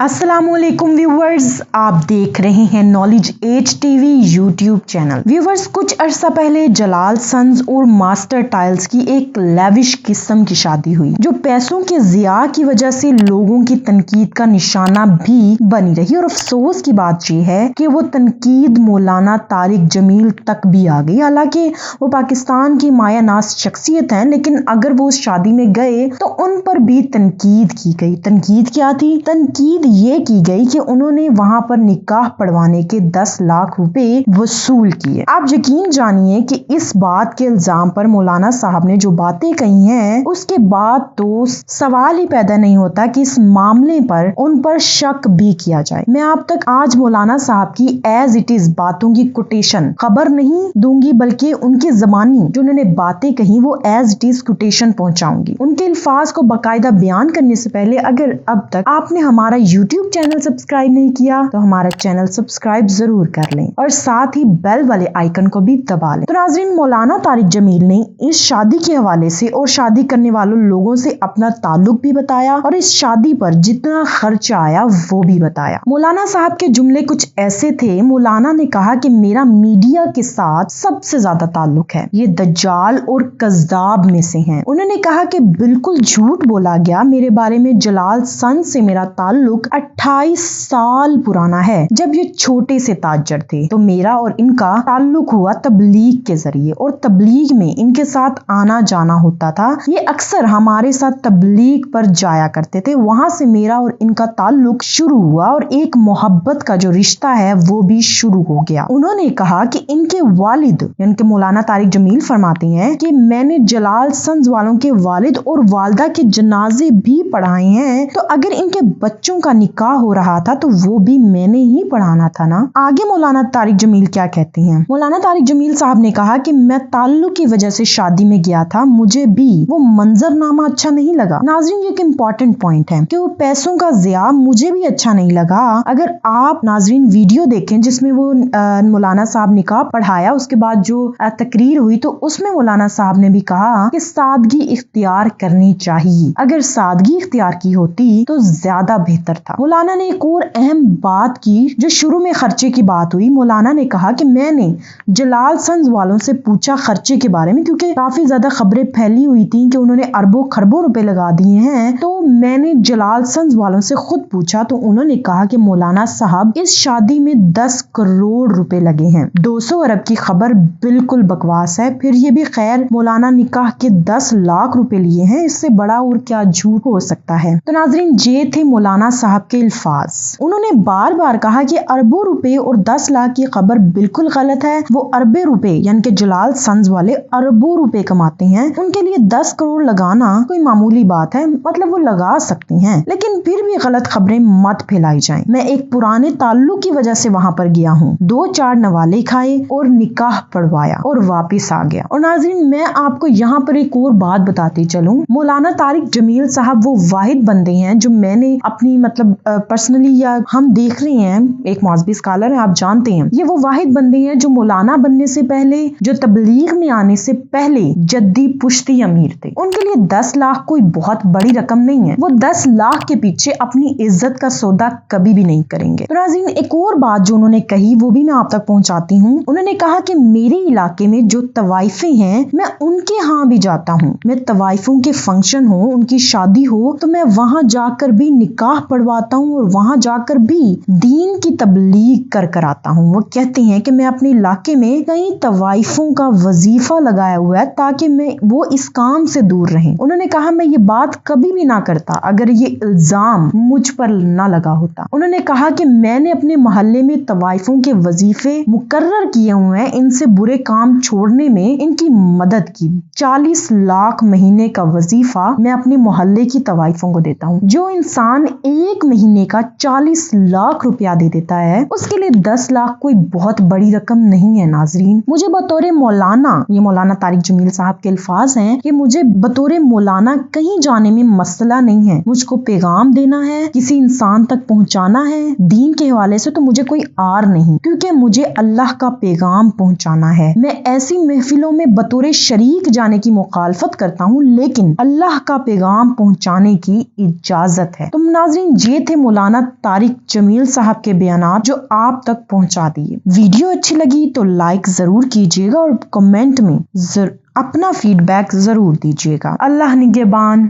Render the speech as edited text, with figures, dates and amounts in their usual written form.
अस्सलामुअलैकुम व्यूवर्स, आप देख रहे हैं knowledge age TV YouTube channel. Viewers, कुछ अरसा पहले जलाल सन्स और मास्टर टाइल्स की एक लेविश किस्म की शादी हुई जो पैसों के ज़िया की वजह से लोगों की तनकीद का निशाना भी बनी रही। और अफसोस की बात यह है कि वो तनकीद मौलाना तारिक जमील तक भी आ गई। हालांकि वो पाकिस्तान की मायानाज शख्सियत हैं, लेकिन अगर वो उस शादी में गए तो उन पर भी तनकीद की गई। तनकीद क्या थी? तनकीद ये की गई कि उन्होंने वहां पर निकाह पढ़वाने के 10 लाख रुपए वसूल किए। आप यकीन जानिए कि इस बात के इल्जाम पर मौलाना साहब ने जो बातें कही हैं, उसके बाद तो सवाल ही पैदा नहीं होता कि इस मामले पर उन पर शक भी किया जाए। मैं आप तक आज मौलाना साहब की एज इट इज बातों की कोटेशन खबर नहीं दूंगी, बल्कि उनकी ज़बानी जो उन्होंने बातें कही वो एज इट इज कोटेशन पहुंचाऊंगी। उनके अल्फाज को बाकायदा बयान करने से पहले अगर अब तक आपने हमारा यूट्यूब चैनल सब्सक्राइब नहीं किया तो हमारा चैनल सब्सक्राइब जरूर कर लें और साथ ही बेल वाले आइकन को भी दबा लें। तो नाज़रीन, मौलाना तारिक जमील ने इस शादी के हवाले से और शादी करने वालों लोगों से अपना ताल्लुक भी बताया और इस शादी पर जितना खर्चा आया वो भी बताया। मौलाना साहब के जुमले कुछ ऐसे थे। मौलाना ने कहा कि मेरा मीडिया के साथ सबसे ज्यादा ताल्लुक है, ये दज्जाल और कज़्ज़ाब में से हैं। उन्होंने कहा कि बिल्कुल झूठ बोला गया मेरे बारे में। जलाल सन से मेरा ताल्लुक 28 साल पुराना है। जब ये छोटे से ताजर थे तो मेरा और इनका ताल्लुक हुआ तबलीग के जरिए और तबलीग में इनके साथ आना जाना होता था। ये अक्सर हमारे साथ तबलीग पर जाया करते थे। वहां से मेरा और इनका ताल्लुक शुरू हुआ और एक मोहब्बत का जो रिश्ता है वो भी शुरू हो गया। उन्होंने कहा कि इनके वालिद यानी कि मौलाना तारिक जमील फरमाते हैं कि मैंने जलाल सन्स वालों के वालिद और वालदा के जनाजे भी पढ़ाए हैं, तो अगर इनके बच्चों का निकाह हो रहा था तो वो भी मैंने ही पढ़ाना था ना। आगे मौलाना तारिक जमील क्या कहती हैं? मौलाना तारिक जमील साहब ने कहा कि मैं ताल्लुक की वजह से शादी में गया था, मुझे भी वो मंजरनामा अच्छा नहीं लगा। नाज़रीन, ये एक इम्पोर्टेंट पॉइंट है कि वो पैसों का ज़िया मुझे भी अच्छा नहीं लगा। अगर आप नाज़रीन वीडियो देखें जिसमें वो मौलाना साहब निकाह पढ़ाया, उसके बाद जो तकरीर हुई तो उसमें मौलाना साहब ने भी कहा कि सादगी इख्तियार करनी चाहिए। अगर सादगी इख्तियार की होती तो ज्यादा बेहतर था। मौलाना ने एक और अहम बात की जो शुरू में खर्चे की बात हुई। मौलाना ने कहा कि मैंने जलाल सन्स वालों से पूछा खर्चे के बारे में, क्योंकि काफी ज्यादा खबरें फैली हुई थी कि उन्होंने अरबों खरबों रुपए लगा दिए हैं। तो मैंने जलाल सन्स वालों से खुद पूछा तो उन्होंने कहा कि मौलाना साहब इस शादी में 10 करोड़ रुपए लगे हैं। 200 अरब की खबर बिल्कुल बकवास है। फिर ये भी खैर मौलाना निकाह के 10 लाख रुपए लिए हैं, इससे बड़ा और क्या झूठ हो सकता है। तो नाज़रीन, ये थे मौलाना साहब के अल्फाज। उन्होंने बार बार कहा कि अरबों रुपए और 10 लाख की खबर बिल्कुल गलत है। वो अरबे रुपए यानी कि जलाल सन्स वाले अरबों रुपए कमाते हैं, उनके लिए 10 करोड़ लगाना कोई मामूली बात है, मतलब वो लगा सकती हैं, लेकिन फिर भी गलत खबरें मत फैलाई जाएं। मैं एक पुराने ताल्लुक की वजह से वहां पर गया हूँ, 2-4 नवाले खाए और निकाह पढ़वाया और वापिस आ गया। और नाज़रीन, मैं आपको यहाँ पर एक और बात बताती चलूं। मौलाना तारिक जमील साहब वो वाहिद बंदे हैं जो मैंने अपनी पर्सनली या हम देख रहे हैं, एक मौजबी स्कॉलर है, आप जानते हैं, ये वो वाहिद बंदे हैं जो मौलाना बनने से पहले, जो तबलीग में आने से पहले जद्दी पुश्ती अमीर थे। उनके लिए 10 लाख कोई बहुत बड़ी रकम नहीं है। वो 10 लाख के पीछे अपनी इज्जत का सौदा कभी भी नहीं करेंगे। तो नाज़रीन, एक और बात जो उन्होंने कही वो भी मैं आप तक पहुंचाती हूँ। उन्होंने कहा कि मेरे इलाके में जो तवाइफे हैं मैं उनके यहाँ भी जाता हूँ। मैं तवाइफों के फंक्शन हो, उनकी शादी हो तो मैं वहां जाकर भी निकाह पढ़वाता हूँ और वहां जाकर भी दीन की तबलीग कर आता हूँ। वो कहते हैं कि मैं अपने इलाके में कई तवाइफों का वजीफा लगाया हुआ है ताकि वो इस काम से दूर रहें। उन्होंने कहा मैं ये बात कभी भी ना करता अगर ये इल्जाम मुझ पर ना लगा होता। उन्होंने कहा कि मैंने अपने मोहल्ले में तवाइफों के वजीफे मुकर्रर किए हुए हैं, इनसे बुरे काम छोड़ने में इनकी मदद की। 40 लाख महीने का वजीफा मैं अपने मोहल्ले की तवाइफों को देता हूँ। जो इंसान एक महीने का 40 लाख रुपया दे देता है उसके लिए 10 लाख कोई बहुत बड़ी रकम नहीं है। नाजरीन, मुझे बतौर मौलाना, ये मौलाना तारिक जमील साहब के अल्फाज हैं कि मुझे बतौर मौलाना कहीं जाने में मसला नहीं है। मुझको पैगाम देना है, किसी इंसान तक पहुंचाना है दीन के हवाले से, तो मुझे कोई आर नहीं, क्योंकि मुझे अल्लाह का पैगाम पहुंचाना है। मैं ऐसी महफिलों में बतौर शरीक जाने की मुखालफत करता हूँ, लेकिन अल्लाह का पैगाम पहुंचाने की इजाजत है। तो नाज़रीन, یہ تھے مولانا طارق جمیل صاحب کے بیانات جو آپ تک پہنچا دیے۔ ویڈیو اچھی لگی تو لائک ضرور کیجیے گا اور کمنٹ میں اپنا فیڈ بیک ضرور دیجیے گا۔ اللہ نگہبان۔